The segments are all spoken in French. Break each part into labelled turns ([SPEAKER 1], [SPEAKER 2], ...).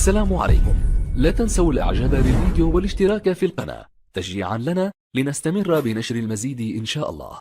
[SPEAKER 1] السلام عليكم. لا تنسوا الاعجاب بالفيديو والاشتراك في القناة تشجيعا لنا لنستمر بنشر المزيد إن شاء الله.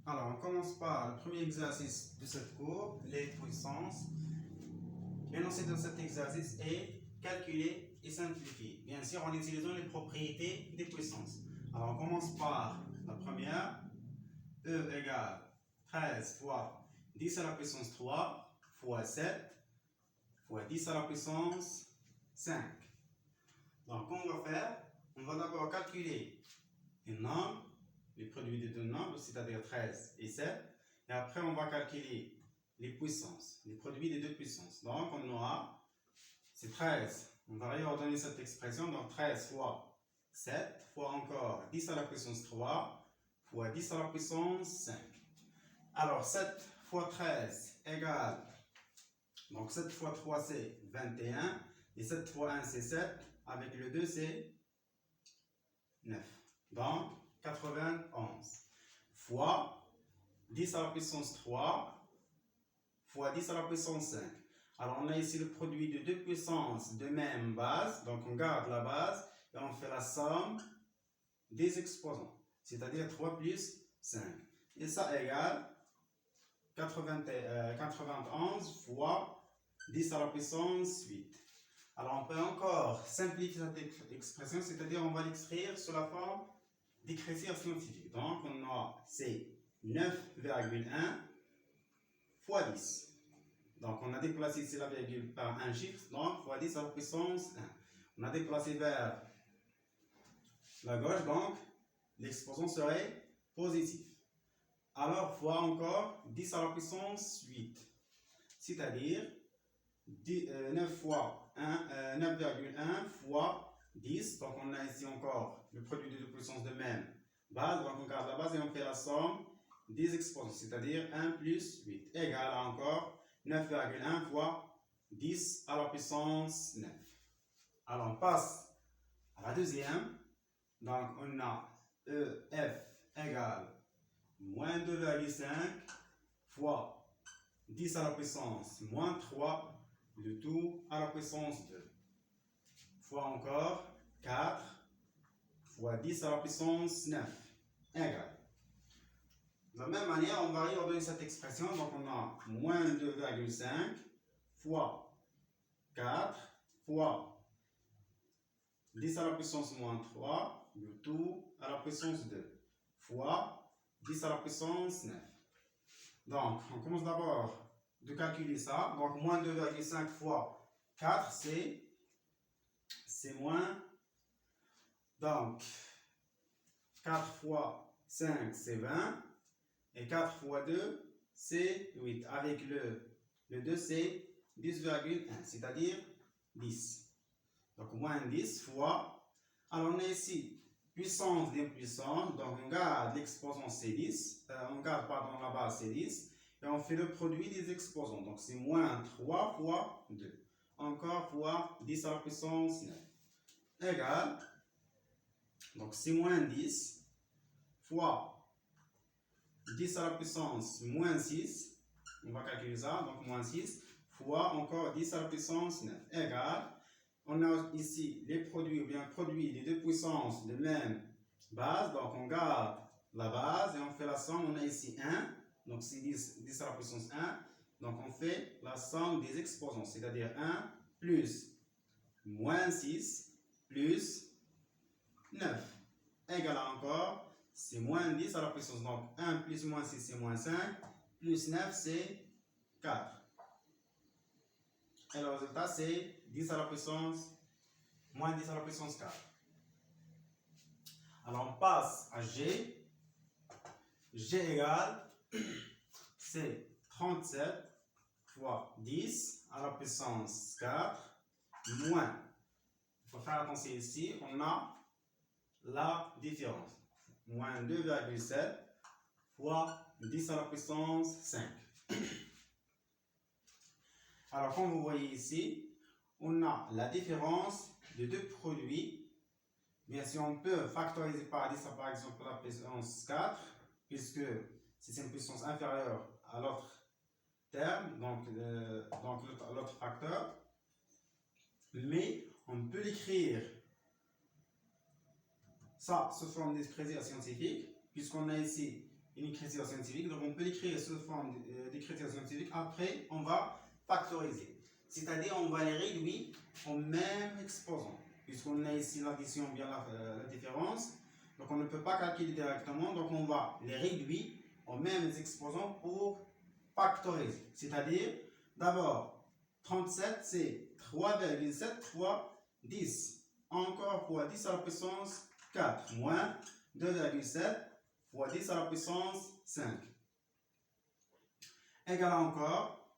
[SPEAKER 2] Alors, on commence par le premier exercice de cette cours, les puissances. L'énoncé de cet exercice est calculer et simplifier. Bien sûr, en utilisant les propriétés des puissances. Alors, on commence par la première. E égale 13 fois 10 à la puissance 3 fois 7 fois 10 à la puissance 5. Donc, qu'on va faire? On va d'abord calculer les nombres, les produits des deux nombres, c'est-à-dire 13 et 7. Et après, on va calculer les puissances, les produits des deux puissances. Donc, on aura, c'est 13. On va réordonner cette expression. Donc, 13 fois 7 fois encore 10 à la puissance 3 fois 10 à la puissance 5. Alors, 7 fois 13 égale, donc 7 fois 3 c'est 21. Et 7 fois 1 c'est 7. Avec le 2 c'est 9. Donc, 91 fois 10 à la puissance 3 fois 10 à la puissance 5. Alors, on a ici le produit de deux puissances de même base. Donc, on garde la base et on fait la somme des exposants. C'est-à-dire 3 plus 5. Et ça égale 91 fois 10 à la puissance 8. Alors, on peut encore simplifier cette expression, c'est-à-dire on va l'écrire sous la forme d'écriture scientifique. Donc, on a c'est 9,1 fois 10. Donc, on a déplacé ici la virgule par un chiffre, donc fois 10 à la puissance 1. On a déplacé vers la gauche, donc l'exposant serait positif. Alors, fois encore 10 à la puissance 8. C'est-à-dire 9 fois 9,1 fois 10. Donc, on a ici encore le produit de deux puissances de même base. Donc, on garde la base et on fait la somme des exposants. C'est-à-dire 1 plus 8 égale à encore 9,1 fois 10 à la puissance 9. Alors, on passe à la deuxième. Donc, on a EF égale moins 2,5 fois 10 à la puissance moins 3, le tout à la puissance 2. Fois encore 4 fois 10 à la puissance 9 égale. De la même manière, on va réordonner cette expression. Donc, on a moins 2,5 fois 4 fois 10 à la puissance moins 3, le tout à la puissance 2, fois 10 à la puissance 9. Donc, on commence d'abord de calculer ça. Donc, moins 2,5 fois 4, c'est moins. Donc, 4 fois 5, c'est 20. Et 4 fois 2, c'est 8. Avec le 2, c'est 10,1, c'est-à-dire 10. Donc, moins 10 fois. Alors, on a ici puissance des puissances. Donc, on garde l'exposant, c'est 10. On garde, pardon, la base, c'est 10. Et on fait le produit des exposants. Donc, c'est moins 3 fois 2. Encore fois 10 à la puissance 9. Égale. Donc, c'est moins 10 fois 10 à la puissance moins 6. On va calculer ça. Donc, moins 6 fois encore 10 à la puissance 9. Égale. On a ici les produits ou bien produits des deux puissances de même base. Donc, on garde la base et on fait la somme. On a ici 1. Donc, c'est 10 à la puissance 1. Donc, on fait la somme des exposants. C'est-à-dire 1 plus moins 6 plus 9. Égale à encore, c'est moins 10 à la puissance. Donc, 1 plus moins 6, c'est moins 5. Plus 9, c'est 4. Et le résultat, c'est 10 à la puissance, moins 10 à la puissance 4. Alors, on passe à G. G égale, c'est 37 fois 10 à la puissance 4, moins. Il faut faire attention ici, on a la différence. Moins 2,7 fois 10 à la puissance 5. Alors, comme vous voyez ici, on a la différence de deux produits. Bien sûr, on peut factoriser par 10 par exemple la puissance 4, puisque si c'est une puissance inférieure à l'autre terme, donc l'autre facteur, mais on peut l'écrire ça sous forme d'écriture scientifique, puisqu'on a ici une écriture scientifique, donc on peut l'écrire sous forme d'écriture scientifique. Après, on va factoriser, c'est-à-dire on va les réduire au même exposant, puisqu'on a ici l'addition bien la différence, donc on ne peut pas calculer directement, donc on va les réduire aux mêmes exposants pour factoriser, c'est-à-dire d'abord 37 c'est 3,7 fois 10, encore fois 10 à la puissance 4 moins 2,7 fois 10 à la puissance 5 égale encore,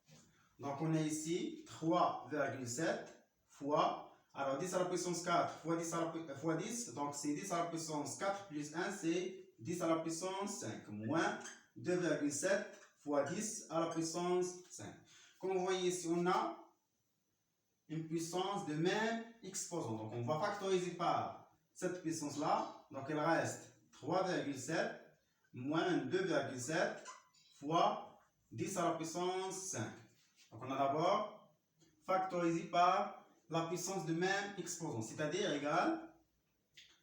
[SPEAKER 2] donc on a ici 3,7 fois, alors 10 à la puissance 4 fois 10, donc c'est 10 à la puissance 4 plus 1 c'est 10 à la puissance 5 moins 2,7 fois 10 à la puissance 5. Comme vous voyez ici, on a une puissance de même exposant. Donc on va factoriser par cette puissance-là. Donc il reste 3,7 moins 2,7 fois 10 à la puissance 5. Donc on a d'abord factorisé par la puissance de même exposant, c'est-à-dire égal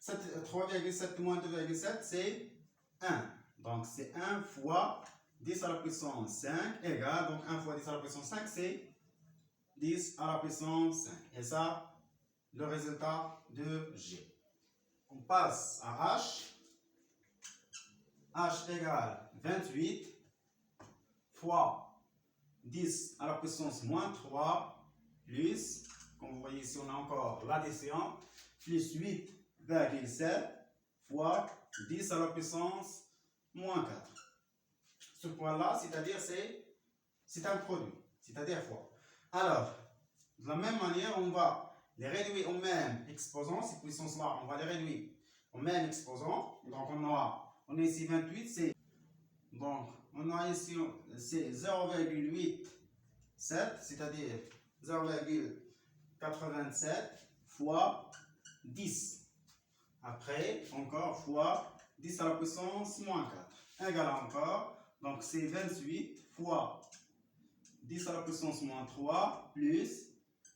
[SPEAKER 2] 3,7 moins 2,7 c'est 1. Donc c'est 1 fois 10 à la puissance 5 égale, donc 1 fois 10 à la puissance 5 c'est 10 à la puissance 5. Et ça, le résultat de G. On passe à H. H égale 28 fois 10 à la puissance moins 3 plus, comme vous voyez ici on a encore l'addition, plus 8,7 fois 10 à la puissance moins 4. Ce point-là, c'est-à-dire c'est un produit, c'est-à-dire fois. Alors, de la même manière, on va les réduire au même exposant. Ces puissances-là, on va les réduire au même exposant. Donc, on a ici 28, donc on a ici c'est 0,87, c'est-à-dire 0,87 fois 10. Après, encore fois 10 à la puissance moins 4. Égale encore. Donc c'est 28 fois 10 à la puissance moins 3 plus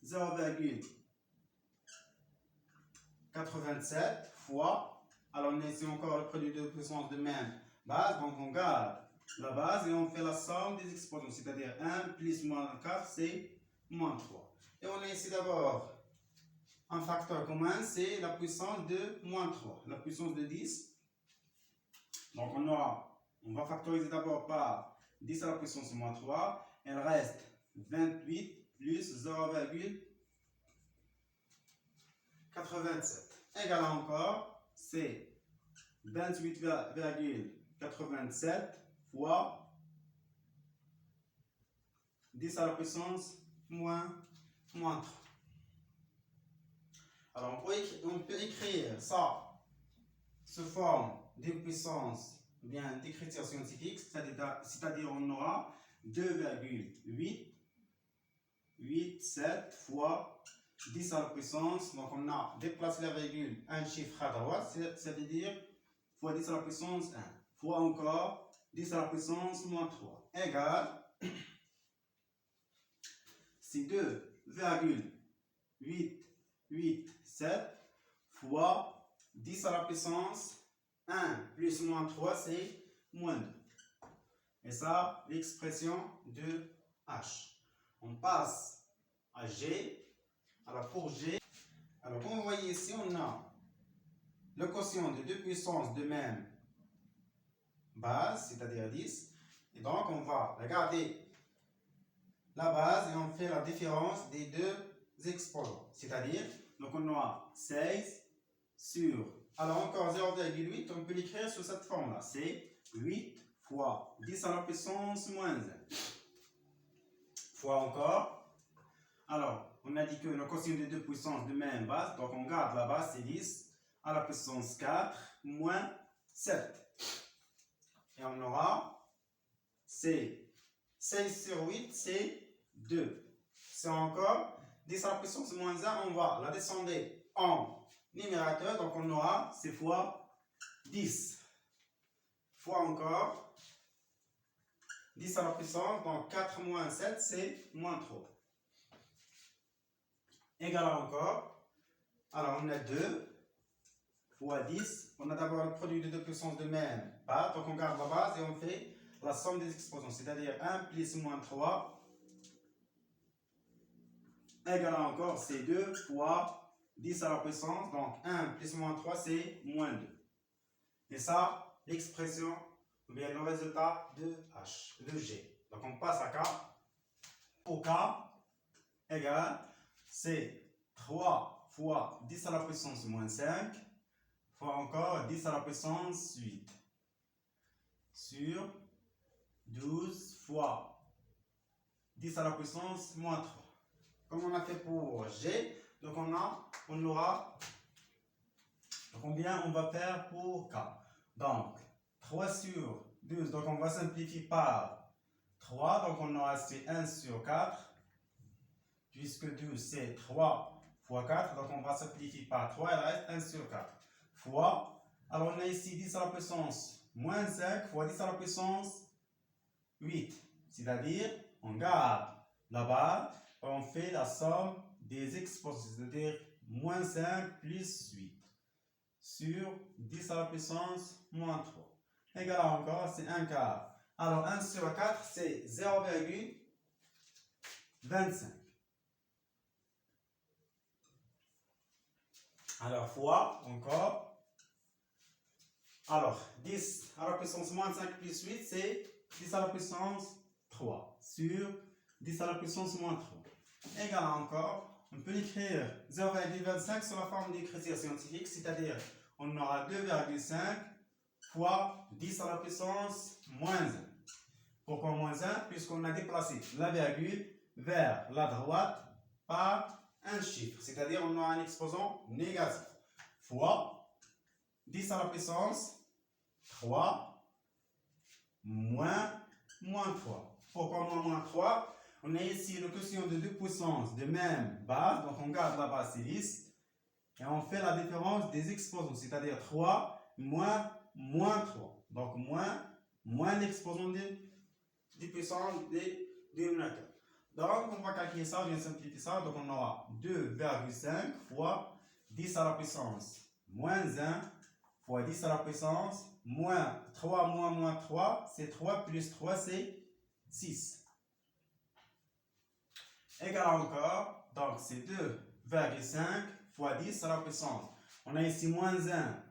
[SPEAKER 2] 0,87 fois, alors on a ici encore le produit de puissance de même base, donc on garde la base et on fait la somme des exposants, c'est-à-dire 1 plus moins 4 c'est moins 3. Et on a ici d'abord un facteur commun, c'est la puissance de moins 3, la puissance de 10. Donc on va factoriser d'abord par 10 à la puissance moins 3. Il reste 28 plus 0,87. Égal encore, c'est 28,87 fois 10 à la puissance moins 3. Alors on peut écrire ça sous forme de puissance, ou bien d'écriture scientifique, c'est-à-dire on aura 2,887 fois 10 à la puissance, donc on a déplacé la virgule, un chiffre à droite, c'est-à-dire fois 10 à la puissance 1, fois encore 10 à la puissance moins 3, égale, c'est 2,887 fois 10 à la puissance 1 plus moins 3, c'est moins 2. Et ça, l'expression de H. On passe à G. Alors pour G, alors comme vous voyez ici, on a le quotient de deux puissances de même base, c'est-à-dire 10. Et donc on va regarder la base et on fait la différence des deux exposants. C'est-à-dire, donc on a 16 sur, alors encore 0,8, on peut l'écrire sous cette forme-là. C'est 8 fois 10 à la puissance moins 1. Fois encore. Alors, on a dit que le quotient de deux puissances de même base, donc on garde la base, c'est 10 à la puissance 4 moins 7. Et on aura, c'est 16 sur 8, c'est 2. C'est encore 10 à la puissance moins 1, on va la descendre en numérateur, donc on aura, c'est fois 10. Fois encore 10 à la puissance, donc 4 moins 7, c'est moins 3. Égal à encore. Alors, on a 2 fois 10. On a d'abord le produit de deux puissances de même base. Donc, on garde la base et on fait la somme des exposants. C'est-à-dire 1 plus moins 3 égal à encore, c'est 2 fois 10 à la puissance. Donc, 1 plus moins 3, c'est moins 2. Et ça, l'expression, ou bien le résultat de H, de G. Donc, on passe à K. Au K égale, c'est 3 fois 10 à la puissance moins 5 fois encore 10 à la puissance 8 sur 12 fois 10 à la puissance moins 3. Comme on a fait pour G, donc on aura combien on va faire pour K. Donc 3 sur 12, donc on va simplifier par 3, donc on aura c'est 1 sur 4, puisque 12 c'est 3 fois 4, donc on va simplifier par 3, il reste 1 sur 4, fois, alors on a ici 10 à la puissance moins 5 fois 10 à la puissance 8, c'est-à-dire on garde la base et on fait la somme des exposants, c'est-à-dire moins 5 plus 8 sur 10 à la puissance moins 3. Égal à encore, c'est 1 quart. Alors 1 sur 4, c'est 0,25. Alors fois, encore. Alors 10 à la puissance moins 5 plus 8, c'est 10 à la puissance 3 sur 10 à la puissance moins 3. Égal à encore. On peut écrire 0,25 sur la forme d'écriture scientifique, c'est-à-dire on aura 2,5 fois 10 à la puissance moins 1. Pourquoi moins 1? Puisqu'on a déplacé la virgule vers la droite par un chiffre, c'est-à-dire on aura un exposant négatif, fois 10 à la puissance 3 moins 3. Pourquoi moins 3? On a ici le quotient de deux puissances de même base, donc on garde la base, c'est 10, et on fait la différence des exposants, c'est-à-dire 3 moins 3. Donc moins l'exposant des puissances des dénominateurs. Donc on va calculer ça, je vais simplifier ça, donc on aura 2,5 fois 10 à la puissance moins 1 fois 10 à la puissance moins 3 moins 3, c'est 3 plus 3, c'est 6. Égal à encore, donc c'est 2,5 fois 10 à la puissance. On a ici moins 1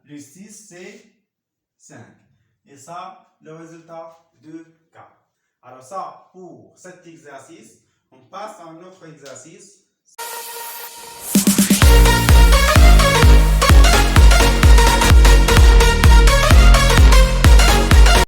[SPEAKER 2] plus 6, c'est 5. Et ça, le résultat de K. Alors ça, pour cet exercice, on passe à un autre exercice